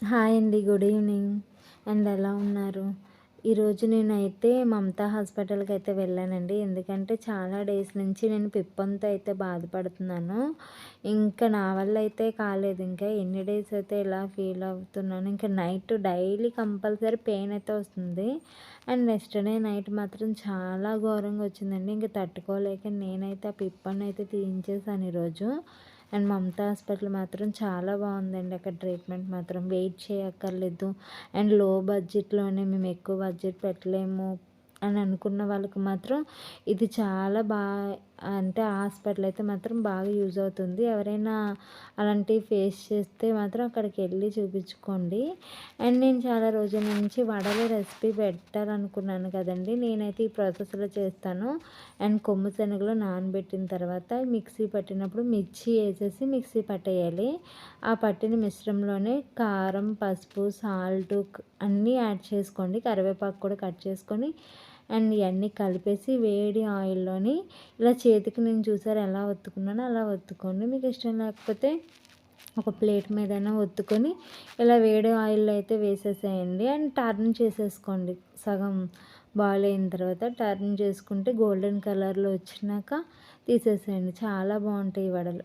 Hi అండి. Good evening. ఎలా ఉన్నారు? ఈరోజు నేనైతే మమతా హాస్పిటల్‌కైతే వెళ్ళానండి. ఎందుకంటే చాలా డేస్ నుంచి నేను పిప్పంతో అయితే బాధపడుతున్నాను. ఇంకా నా వల్ల అయితే కాలేదు. ఇంకా ఎన్ని డేస్ అయితే ఇలా ఫీల్ అవుతున్నాను. ఇంకా నైట్ డైలీ కంపల్సరీ పెయిన్ అయితే వస్తుంది. అండ్ నెక్స్ట్ డే నైట్ మాత్రం చాలా ఘోరంగా వచ్చిందండి. ఇంక తట్టుకోలేక నేనైతే ఆ పిప్పనైతే తీయించేసాను ఈరోజు. అండ్ మమతా హాస్పిటల్ మాత్రం చాలా బాగుందండి. అక్కడ ట్రీట్మెంట్ మాత్రం వెయిట్ చేయక్కర్లేదు. అండ్ లో బడ్జెట్‌లోనే మేము ఎక్కువ బడ్జెట్ పెట్టలేము అని అనుకున్న వాళ్ళకి మాత్రం ఇది చాలా అంటే హాస్పిటల్ అయితే మాత్రం బాగా యూజ్ అవుతుంది. ఎవరైనా అలాంటివి ఫేస్ చేస్తే మాత్రం అక్కడికెళ్ళి చూపించుకోండి. అండ్ నేను చాలా రోజుల నుంచి వడలు రెసిపీ పెట్టాలనుకున్నాను కదండీ! నేనైతే ఈ ప్రాసెస్‌లో చేస్తాను. అండ్ కొమ్ము శనగలు నానబెట్టిన తర్వాత మిక్సీ పట్టినప్పుడు మిర్చి ఏసేసి మిక్సీ పట్టేయాలి. ఆ పట్టిన మిశ్రమంలోనే కారం, పసుపు, సాల్టు అన్నీ యాడ్ చేసుకోండి. కరివేపాకు కూడా కట్ చేసుకొని అండ్ ఇయన్నీ కలిపేసి వేడి ఆయిల్‌లోని ఇలా చేతికి నేను చూసారా ఎలా ఒత్తుకున్నానో అలా ఒత్తుకోండి. మీకు ఇష్టం లేకపోతే ఒక ప్లేట్ మీదైనా ఒత్తుకొని ఇలా వేడి ఆయిల్‌లో అయితే వేసేసేయండి. అండ్ టర్న్ చేసేసుకోండి. సగం బాయిల్ అయిన తర్వాత టర్న్ చేసుకుంటే గోల్డెన్ కలర్‌లో వచ్చినాక తీసేసేయండి. చాలా బాగుంటాయి ఈ వడలు.